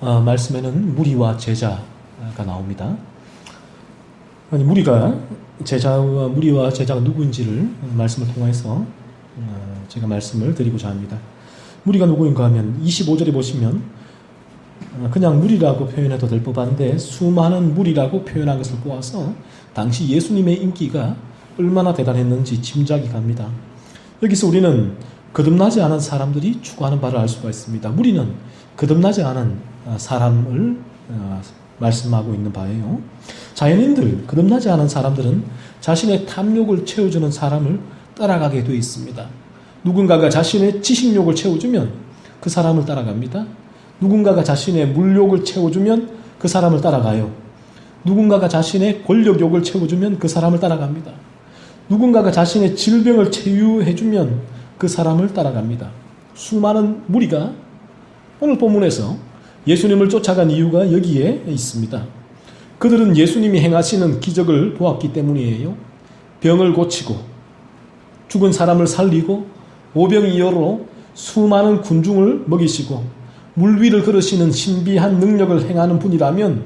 말씀에는 무리와 제자가 나옵니다. 아니, 무리와 제자가 누구인지를 말씀을 통해서 제가 말씀을 드리고자 합니다. 무리가 누구인가 하면 25절에 보시면 그냥 무리라고 표현해도 될 법한데 수많은 무리라고 표현한 것을 보아서 당시 예수님의 인기가 얼마나 대단했는지 짐작이 갑니다. 여기서 우리는 거듭나지 않은 사람들이 추구하는 바를 알 수가 있습니다. 무리는 거듭나지 않은 사람을 말씀하고 있는 바예요. 자연인들, 거듭나지 않은 사람들은 자신의 탐욕을 채워주는 사람을 따라가게 되어 있습니다. 누군가가 자신의 지식욕을 채워주면 그 사람을 따라갑니다. 누군가가 자신의 물욕을 채워주면 그 사람을 따라가요. 누군가가 자신의 권력욕을 채워주면 그 사람을 따라갑니다. 누군가가 자신의 질병을 치유해주면 그 사람을 따라갑니다. 수많은 무리가 오늘 본문에서 예수님을 쫓아간 이유가 여기에 있습니다. 그들은 예수님이 행하시는 기적을 보았기 때문이에요. 병을 고치고 죽은 사람을 살리고 오병이어로 수많은 군중을 먹이시고 물 위를 걸으시는 신비한 능력을 행하는 분이라면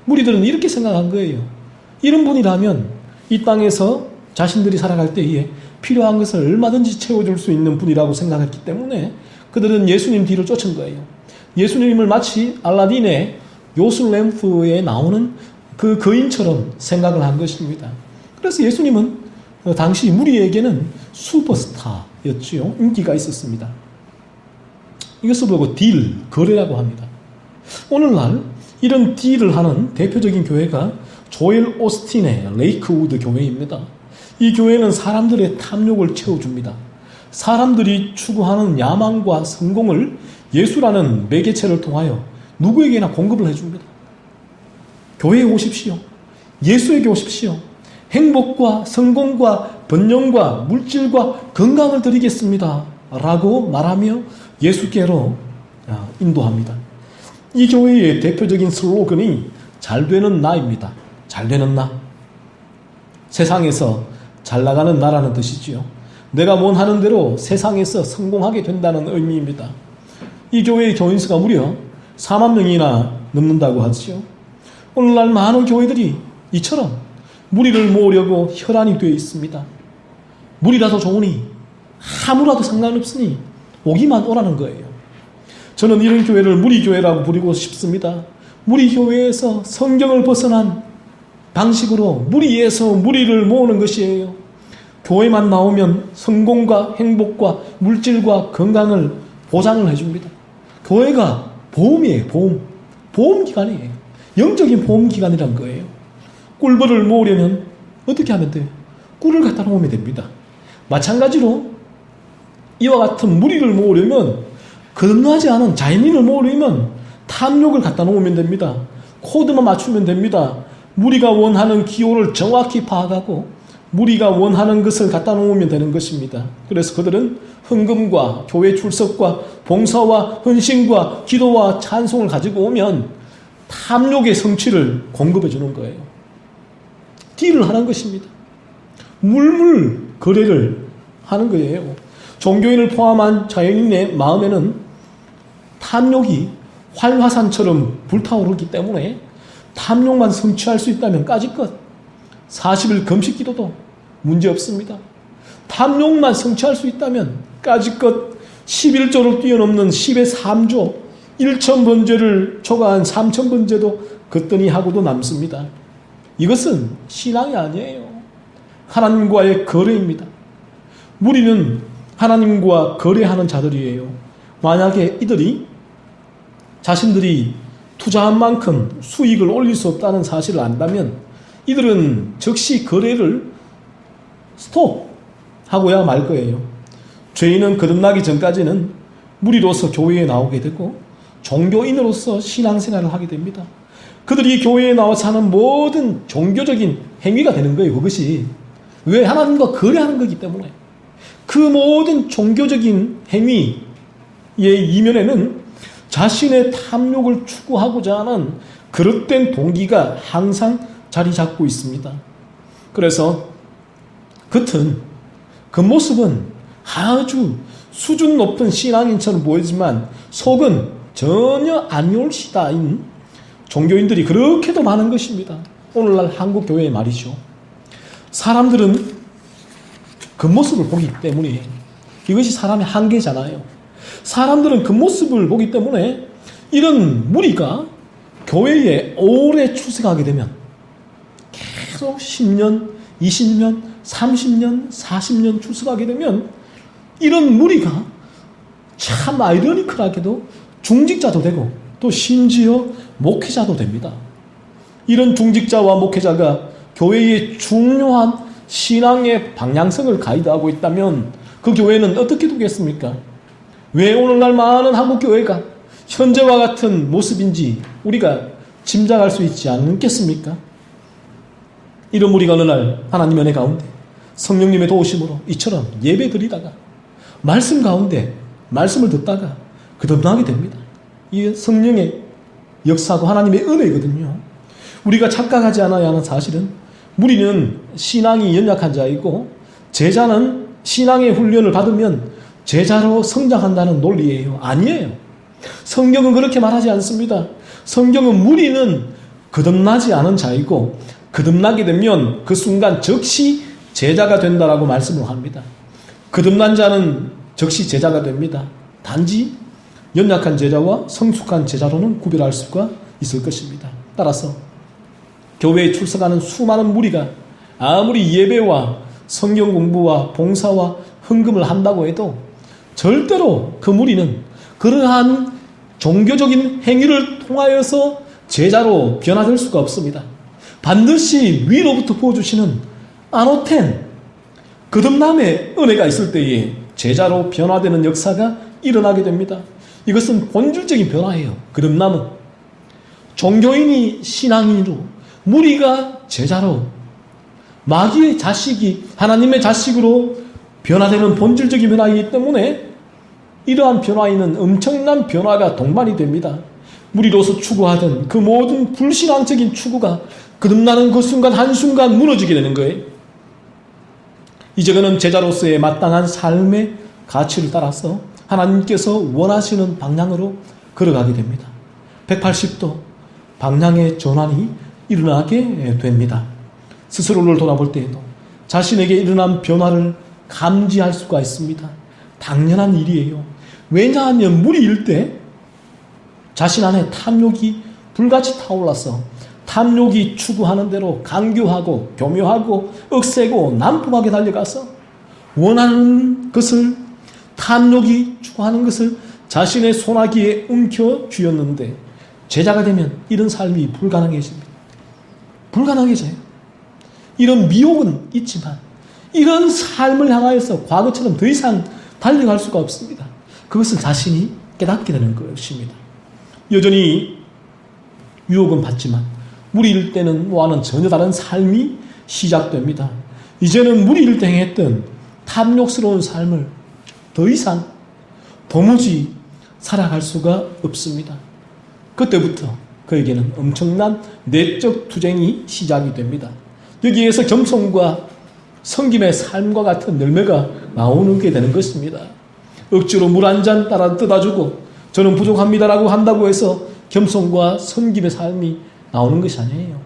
무리들은 이렇게 생각한 거예요. 이런 분이라면 이 땅에서 자신들이 살아갈 때에 필요한 것을 얼마든지 채워줄 수 있는 분이라고 생각했기 때문에 그들은 예수님 뒤를 쫓은 거예요. 예수님을 마치 알라딘의 요술램프에 나오는 그 거인처럼 생각을 한 것입니다. 그래서 예수님은 당시 무리에게는 슈퍼스타였지요. 인기가 있었습니다. 이것을 보고 딜, 거래라고 합니다. 오늘날 이런 딜을 하는 대표적인 교회가 조엘 오스틴의 레이크우드 교회입니다. 이 교회는 사람들의 탐욕을 채워줍니다. 사람들이 추구하는 야망과 성공을 예수라는 매개체를 통하여 누구에게나 공급을 해줍니다. 교회에 오십시오. 예수에게 오십시오. 행복과 성공과 번영과 물질과 건강을 드리겠습니다. 라고 말하며 예수께로 인도합니다. 이 교회의 대표적인 슬로건이 잘 되는 나입니다. 잘 되는 나. 세상에서 잘 나가는 나라는 뜻이지요. 내가 원하는 대로 세상에서 성공하게 된다는 의미입니다. 이 교회의 교인수가 무려 4만 명이나 넘는다고 하지요. 오늘날 많은 교회들이 이처럼 무리를 모으려고 혈안이 되어 있습니다. 무리라도 좋으니 아무라도 상관없으니 오기만 오라는 거예요. 저는 이런 교회를 무리교회라고 부르고 싶습니다. 무리교회에서 성경을 벗어난 방식으로 무리에서 무리를 모으는 것이에요. 교회만 나오면 성공과 행복과 물질과 건강을 보장을 해줍니다. 교회가 보험이에요. 보험기관이에요. 영적인 보험기관이란 거예요. 꿀벌을 모으려면 어떻게 하면 돼요? 꿀을 갖다 놓으면 됩니다. 마찬가지로 이와 같은 무리를 모으려면 거듭나지 않은 자연인을 모으려면 탐욕을 갖다 놓으면 됩니다. 코드만 맞추면 됩니다. 무리가 원하는 기호를 정확히 파악하고 무리가 원하는 것을 갖다 놓으면 되는 것입니다. 그래서 그들은 헌금과 교회 출석과 봉사와 헌신과 기도와 찬송을 가지고 오면 탐욕의 성취를 공급해 주는 거예요. 딜을 하는 것입니다. 물물 거래를 하는 거예요. 종교인을 포함한 자연인의 마음에는 탐욕이 활화산처럼 불타오르기 때문에 탐욕만 성취할 수 있다면 까짓것 40일 금식 기도도 문제없습니다. 탐욕만 성취할 수 있다면 까짓것 11조를 뛰어넘는 10의 3조 1,000번제를 초과한 3,000번제도 거뜬히 하고도 남습니다. 이것은 신앙이 아니에요. 하나님과의 거래입니다. 무리는 하나님과 거래하는 자들이에요. 만약에 이들이 자신들이 투자한 만큼 수익을 올릴 수 없다는 사실을 안다면 이들은 즉시 거래를 스톱하고야 말 거예요. 죄인은 거듭나기 전까지는 무리로서 교회에 나오게 되고 종교인으로서 신앙생활을 하게 됩니다. 그들이 교회에 나와서 하는 모든 종교적인 행위가 되는 거예요. 그것이 왜? 하나님과 거래하는 거기 때문에. 그 모든 종교적인 행위의 이면에는 자신의 탐욕을 추구하고자 하는 그릇된 동기가 항상 자리 잡고 있습니다. 그래서 겉모습은 아주 수준 높은 신앙인처럼 보이지만 속은 전혀 아니올시다인 종교인들이 그렇게도 많은 것입니다. 오늘날 한국 교회의 말이죠. 사람들은 겉모습을 보기 때문에 이것이 사람의 한계잖아요. 사람들은 겉모습을 보기 때문에 이런 무리가 교회에 오래 출석하게 되면 계속 10년, 20년, 30년, 40년 출석하게 되면 이런 무리가 참 아이러니컬하게도 중직자도 되고 또 심지어 목회자도 됩니다. 이런 중직자와 목회자가 교회의 중요한 신앙의 방향성을 가이드하고 있다면 그 교회는 어떻게 되겠습니까? 왜 오늘날 많은 한국 교회가 현재와 같은 모습인지 우리가 짐작할 수 있지 않겠습니까? 이런 무리가 어느 날 하나님의 은혜 가운데 성령님의 도우심으로 이처럼 예배 드리다가 말씀 가운데 말씀을 듣다가 거듭나게 됩니다. 이 성령의 역사고 하나님의 은혜거든요. 우리가 착각하지 않아야 하는 사실은 무리는 신앙이 연약한 자이고 제자는 신앙의 훈련을 받으면 제자로 성장한다는 논리예요. 아니에요. 성경은 그렇게 말하지 않습니다. 성경은 무리는 거듭나지 않은 자이고 거듭나게 되면 그 순간 즉시 제자가 된다라고 말씀을 합니다. 거듭난 자는 즉시 제자가 됩니다. 단지 연약한 제자와 성숙한 제자로는 구별할 수가 있을 것입니다. 따라서 교회에 출석하는 수많은 무리가 아무리 예배와 성경 공부와 봉사와 헌금을 한다고 해도 절대로 그 무리는 그러한 종교적인 행위를 통하여서 제자로 변화될 수가 없습니다. 반드시 위로부터 부어주시는 아노텐, 거듭남의 은혜가 있을 때에 제자로 변화되는 역사가 일어나게 됩니다. 이것은 본질적인 변화예요. 거듭남은 종교인이 신앙인으로 무리가 제자로 마귀의 자식이 하나님의 자식으로 변화되는 본질적인 변화이기 때문에 이러한 변화에는 엄청난 변화가 동반이 됩니다. 무리로서 추구하던 그 모든 불신앙적인 추구가 거듭나는 그 순간 한순간 무너지게 되는 거예요. 이제 그는 제자로서의 마땅한 삶의 가치를 따라서 하나님께서 원하시는 방향으로 걸어가게 됩니다. 180도 방향의 전환이 일어나게 됩니다. 스스로를 돌아볼 때에도 자신에게 일어난 변화를 감지할 수가 있습니다. 당연한 일이에요. 왜냐하면 무리일 때 자신 안에 탐욕이 불같이 타올라서 탐욕이 추구하는 대로 강교하고 교묘하고 억세고 난폭하게 달려가서 원하는 것을 탐욕이 추구하는 것을 자신의 손아귀에 움켜쥐었는데 제자가 되면 이런 삶이 불가능해집니다. 불가능해져요. 이런 미혹은 있지만 이런 삶을 향하여서 과거처럼 더 이상 달려갈 수가 없습니다. 그것을 자신이 깨닫게 되는 것입니다. 여전히 유혹은 받지만 무리일 때는와는 전혀 다른 삶이 시작됩니다. 이제는 무리일 때 행했던 탐욕스러운 삶을 더 이상 도무지 살아갈 수가 없습니다. 그때부터 그에게는 엄청난 내적 투쟁이 시작이 됩니다. 여기에서 겸손과 섬김의 삶과 같은 열매가 나오게 되는 것입니다. 억지로 물 한 잔 따라 떠다주고 저는 부족합니다라고 한다고 해서 겸손과 섬김의 삶이 나오는 것이 아니에요.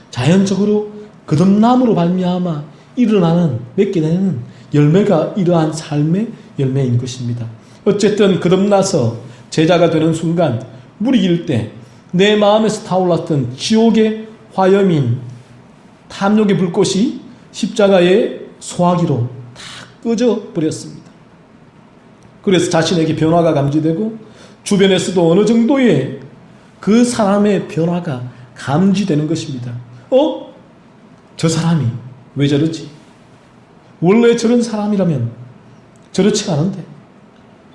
자연적으로 거듭남으로 발미암아 일어나는 맺게 되는 열매가 이러한 삶의 열매인 것입니다. 어쨌든 거듭나서 제자가 되는 순간 무리일 때 내 마음에서 타올랐던 지옥의 화염인 탐욕의 불꽃이 십자가의 소화기로 다 꺼져 버렸습니다. 그래서 자신에게 변화가 감지되고 주변에서도 어느 정도의 그 사람의 변화가 감지되는 것입니다. 저 사람이 왜 저러지? 원래 저런 사람이라면 저렇지 않은데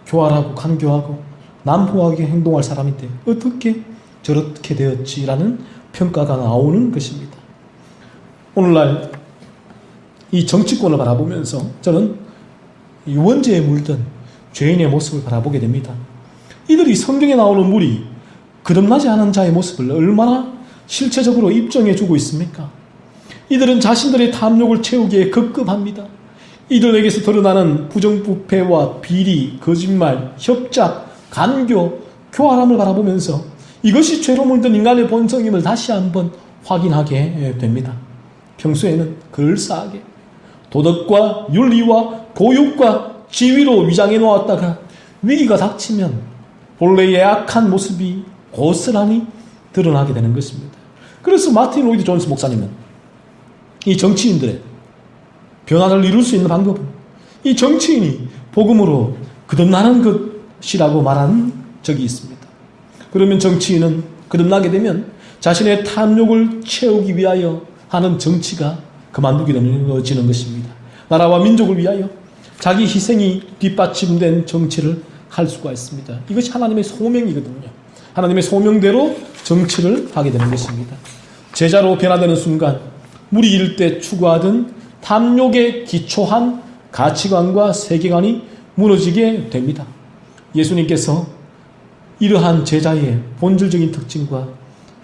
교활하고 간교하고 난폭하게 행동할 사람인데 어떻게 저렇게 되었지라는 평가가 나오는 것입니다. 오늘날 이 정치권을 바라보면서 저는 이 원죄에 물든 죄인의 모습을 바라보게 됩니다. 이들이 성경에 나오는 무리, 거듭나지 않은 자의 모습을 얼마나 실체적으로 입증해 주고 있습니까? 이들은 자신들의 탐욕을 채우기에 급급합니다. 이들에게서 드러나는 부정부패와 비리, 거짓말, 협작, 간교, 교활함을 바라보면서 이것이 죄로 물든 인간의 본성임을 다시 한번 확인하게 됩니다. 평소에는 그럴싸하게 도덕과 윤리와 교육과 지위로 위장해 놓았다가 위기가 닥치면 본래의 악한 모습이 고스란히 드러나게 되는 것입니다. 그래서 마틴 로이드 존스 목사님은 이 정치인들의 변화를 이룰 수 있는 방법은 이 정치인이 복음으로 거듭나는 것이라고 말한 적이 있습니다. 그러면 정치인은 거듭나게 되면 자신의 탐욕을 채우기 위하여 하는 정치가 그만두게 되어지는 것입니다. 나라와 민족을 위하여 자기 희생이 뒷받침된 정치를 할 수가 있습니다. 이것이 하나님의 소명이거든요. 하나님의 소명대로 정치를 하게 되는 것입니다. 제자로 변화되는 순간 무리 일때 추구하던 탐욕에 기초한 가치관과 세계관이 무너지게 됩니다. 예수님께서 이러한 제자의 본질적인 특징과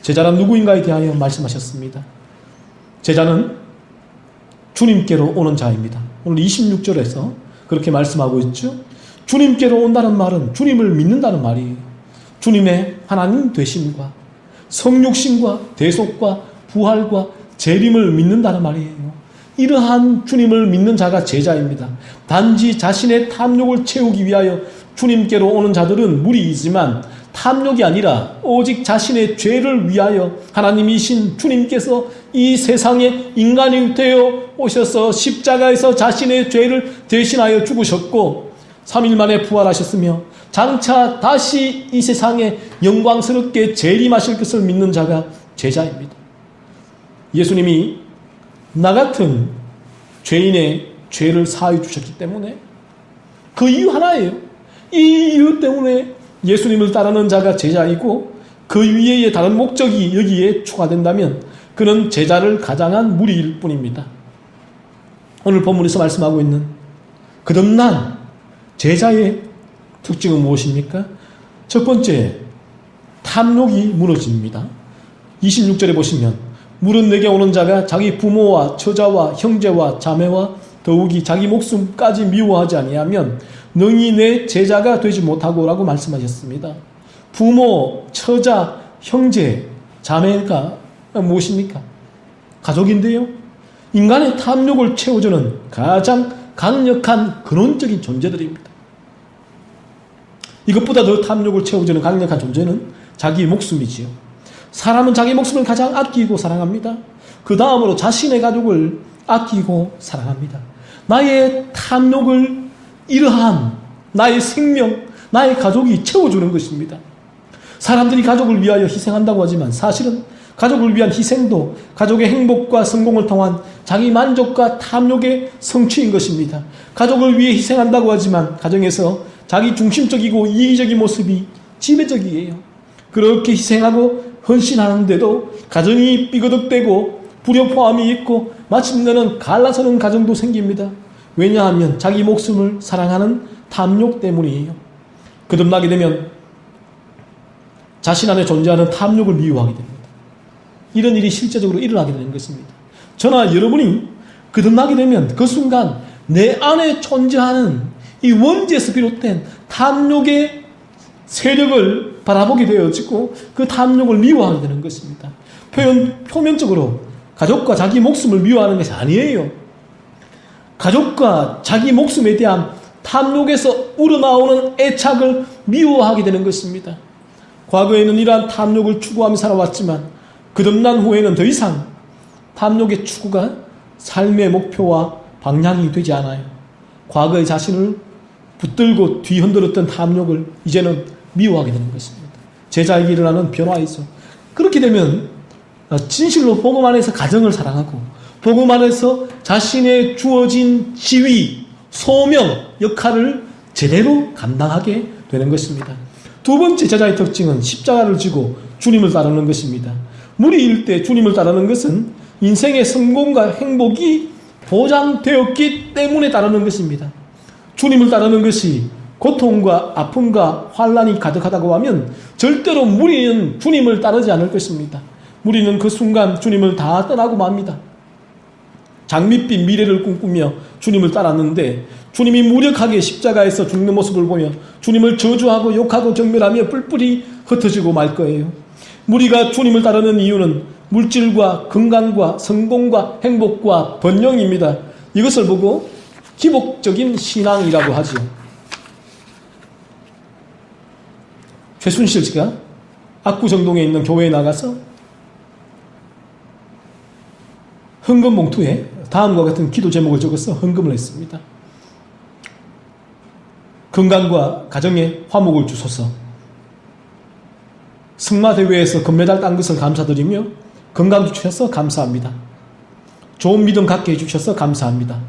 제자란 누구인가에 대하여 말씀하셨습니다. 제자는 주님께로 오는 자입니다. 오늘 26절에서 그렇게 말씀하고 있죠. 주님께로 온다는 말은 주님을 믿는다는 말이에요. 주님의 하나님 되심과 성육신과 대속과 부활과 재림을 믿는다는 말이에요. 이러한 주님을 믿는 자가 제자입니다. 단지 자신의 탐욕을 채우기 위하여 주님께로 오는 자들은 무리이지만 탐욕이 아니라 오직 자신의 죄를 위하여 하나님이신 주님께서 이 세상에 인간이 되어 오셔서 십자가에서 자신의 죄를 대신하여 죽으셨고 3일 만에 부활하셨으며 장차 다시 이 세상에 영광스럽게 재림하실 것을 믿는 자가 제자입니다. 예수님이 나 같은 죄인의 죄를 사하여 주셨기 때문에 그 이유 하나예요. 이 이유 때문에 예수님을 따르는 자가 제자이고 그 위에 다른 목적이 여기에 추가된다면 그는 제자를 가장한 무리일 뿐입니다. 오늘 본문에서 말씀하고 있는 거듭난 제자의 특징은 무엇입니까? 첫 번째, 탐욕이 무너집니다. 26절에 보시면 물은 내게 오는 자가 자기 부모와 처자와 형제와 자매와 더욱이 자기 목숨까지 미워하지 아니하면 능히 내 제자가 되지 못하고 라고 말씀하셨습니다. 부모, 처자, 형제, 자매가 무엇입니까? 가족인데요. 인간의 탐욕을 채워주는 가장 강력한 근원적인 존재들입니다. 이것보다 더 탐욕을 채워주는 강력한 존재는 자기 목숨이지요. 사람은 자기 목숨을 가장 아끼고 사랑합니다. 그 다음으로 자신의 가족을 아끼고 사랑합니다. 나의 탐욕을 이러한 나의 생명, 나의 가족이 채워주는 것입니다. 사람들이 가족을 위하여 희생한다고 하지만 사실은 가족을 위한 희생도 가족의 행복과 성공을 통한 자기 만족과 탐욕의 성취인 것입니다. 가족을 위해 희생한다고 하지만 가정에서 자기 중심적이고 이기적인 모습이 지배적이에요. 그렇게 희생하고 헌신하는데도 가정이 삐거덕대고 불협화음이 있고 마침내는 갈라서는 가정도 생깁니다. 왜냐하면 자기 목숨을 사랑하는 탐욕 때문이에요. 거듭나게 되면 자신 안에 존재하는 탐욕을 미워하게 됩니다. 이런 일이 실제적으로 일어나게 되는 것입니다. 저나 여러분이 거듭나게 되면 그 순간 내 안에 존재하는 이 원죄에서 비롯된 탐욕의 세력을 바라보게 되어지고 그 탐욕을 미워하게 되는 것입니다. 표면적으로 가족과 자기 목숨을 미워하는 것이 아니에요. 가족과 자기 목숨에 대한 탐욕에서 우러나오는 애착을 미워하게 되는 것입니다. 과거에는 이러한 탐욕을 추구하며 살아왔지만 거듭난 후에는 더 이상 탐욕의 추구가 삶의 목표와 방향이 되지 않아요. 과거의 자신을 붙들고 뒤흔들었던 탐욕을 이제는 미워하게 되는 것입니다. 제자에게 일어나는 변화이죠. 그렇게 되면 진실로 복음 안에서 가정을 사랑하고 복음 안에서 자신의 주어진 지위, 소명, 역할을 제대로 감당하게 되는 것입니다. 두 번째 제자의 특징은 십자가를 지고 주님을 따르는 것입니다. 무리일 때 주님을 따르는 것은 인생의 성공과 행복이 보장되었기 때문에 따르는 것입니다. 주님을 따르는 것이 고통과 아픔과 환난이 가득하다고 하면 절대로 무리는 주님을 따르지 않을 것입니다. 무리는 그 순간 주님을 다 떠나고 맙니다. 장밋빛 미래를 꿈꾸며 주님을 따랐는데 주님이 무력하게 십자가에서 죽는 모습을 보며 주님을 저주하고 욕하고 경멸하며 뿔뿔이 흩어지고 말 거예요. 무리가 주님을 따르는 이유는 물질과 건강과 성공과 행복과 번영입니다. 이것을 보고 기복적인 신앙이라고 하죠. 최순실 씨가 압구정동에 있는 교회에 나가서 헌금 봉투에 다음과 같은 기도 제목을 적어서 헌금을 했습니다. 건강과 가정에 화목을 주소서. 승마대회에서 금메달 딴 것을 감사드리며 건강 주셔서 감사합니다. 좋은 믿음 갖게 해주셔서 감사합니다.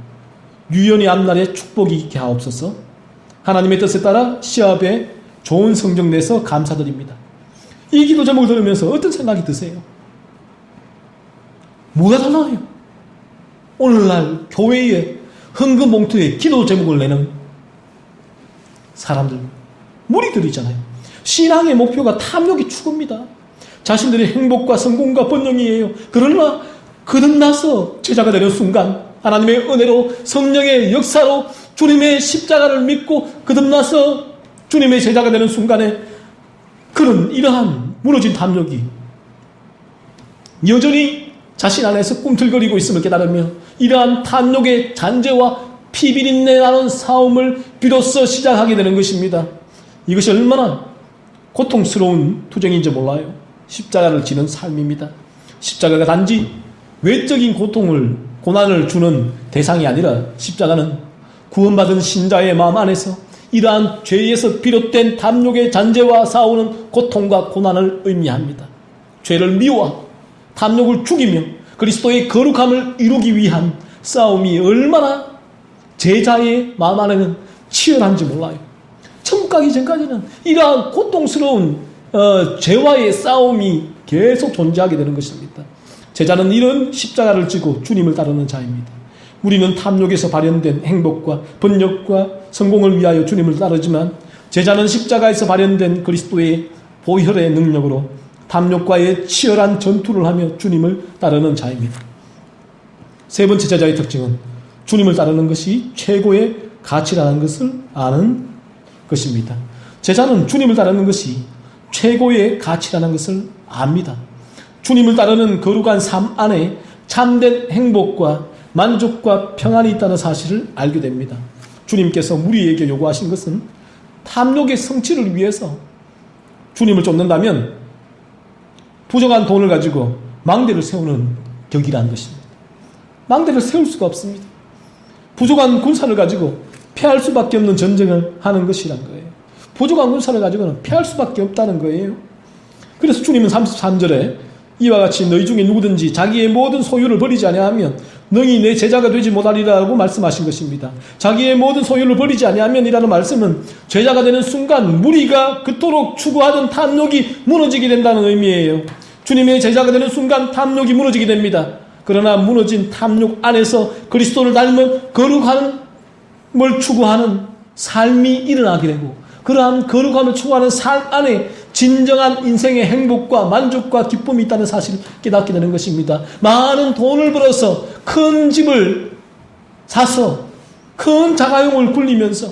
유연히 앞날에 축복이 있게 하옵소서. 하나님의 뜻에 따라 시합에 좋은 성적 내서 감사드립니다. 이 기도 제목을 들으면서 어떤 생각이 드세요? 뭐가 달라요? 오늘날 교회에 헌금 봉투에 기도 제목을 내는 사람들, 무리들이잖아요. 신앙의 목표가 탐욕이 추구입니다. 자신들의 행복과 성공과 번영이에요. 그러나 거듭나서 제자가 되는 순간 하나님의 은혜로 성령의 역사로 주님의 십자가를 믿고 거듭나서 주님의 제자가 되는 순간에 그런 이러한 무너진 탐욕이 여전히 자신 안에서 꿈틀거리고 있음을 깨달으며 이러한 탐욕의 잔재와 피비린내 나는 싸움을 비로소 시작하게 되는 것입니다. 이것이 얼마나 고통스러운 투쟁인지 몰라요. 십자가를 지는 삶입니다. 십자가가 단지 외적인 고난을 주는 대상이 아니라 십자가는 구원받은 신자의 마음 안에서 이러한 죄에서 비롯된 탐욕의 잔재와 싸우는 고통과 고난을 의미합니다. 죄를 미워하고 탐욕을 죽이며 그리스도의 거룩함을 이루기 위한 싸움이 얼마나 제자의 마음 안에는 치열한지 몰라요. 천국 가기 전까지는 이러한 고통스러운 죄와의 싸움이 계속 존재하게 되는 것입니다. 제자는 이런 십자가를 지고 주님을 따르는 자입니다. 우리는 탐욕에서 발현된 행복과 번역과 성공을 위하여 주님을 따르지만 제자는 십자가에서 발현된 그리스도의 보혈의 능력으로 탐욕과의 치열한 전투를 하며 주님을 따르는 자입니다. 세 번째 제자의 특징은 주님을 따르는 것이 최고의 가치라는 것을 아는 것입니다. 제자는 주님을 따르는 것이 최고의 가치라는 것을 압니다. 주님을 따르는 거룩한 삶 안에 참된 행복과 만족과 평안이 있다는 사실을 알게 됩니다. 주님께서 우리에게 요구하신 것은 탐욕의 성취를 위해서 주님을 쫓는다면 부정한 돈을 가지고 망대를 세우는 격이라는 것입니다. 망대를 세울 수가 없습니다. 부족한 군사를 가지고 피할 수밖에 없는 전쟁을 하는 것이란 거예요. 부족한 군사를 가지고는 피할 수밖에 없다는 거예요. 그래서 주님은 33절에 이와 같이 너희 중에 누구든지 자기의 모든 소유를 버리지 아니하면 너희 내 제자가 되지 못하리라고 말씀하신 것입니다. 자기의 모든 소유를 버리지 아니하면 이라는 말씀은 제자가 되는 순간 무리가 그토록 추구하던 탐욕이 무너지게 된다는 의미예요. 주님의 제자가 되는 순간 탐욕이 무너지게 됩니다. 그러나 무너진 탐욕 안에서 그리스도를 닮은 거룩함을 추구하는 삶이 일어나게 되고 그러한 거룩함을 추구하는 삶 안에 진정한 인생의 행복과 만족과 기쁨이 있다는 사실을 깨닫게 되는 것입니다. 많은 돈을 벌어서 큰 집을 사서 큰 자가용을 굴리면서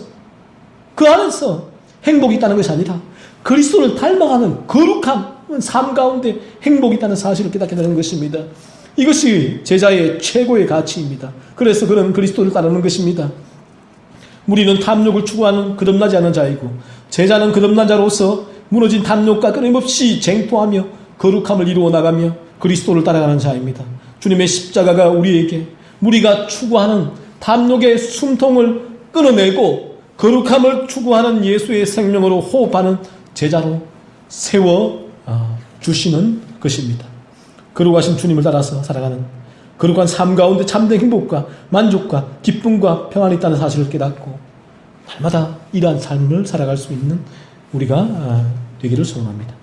그 안에서 행복이 있다는 것이 아니라 그리스도를 닮아가는 거룩한 삶 가운데 행복이 있다는 사실을 깨닫게 되는 것입니다. 이것이 제자의 최고의 가치입니다. 그래서 그는 그리스도를 따르는 것입니다. 우리는 탐욕을 추구하는 거듭나지 않은 자이고 제자는 거듭난 자로서 무너진 탐욕과 끊임없이 쟁투하며 거룩함을 이루어 나가며 그리스도를 따라가는 자입니다. 주님의 십자가가 우리에게 우리가 추구하는 탐욕의 숨통을 끊어내고 거룩함을 추구하는 예수의 생명으로 호흡하는 제자로 세워 주시는 것입니다. 거룩하신 주님을 따라서 살아가는 거룩한 삶 가운데 참된 행복과 만족과 기쁨과 평안이 있다는 사실을 깨닫고 날마다 이러한 삶을 살아갈 수 있는 우리가 되기를 소원합니다.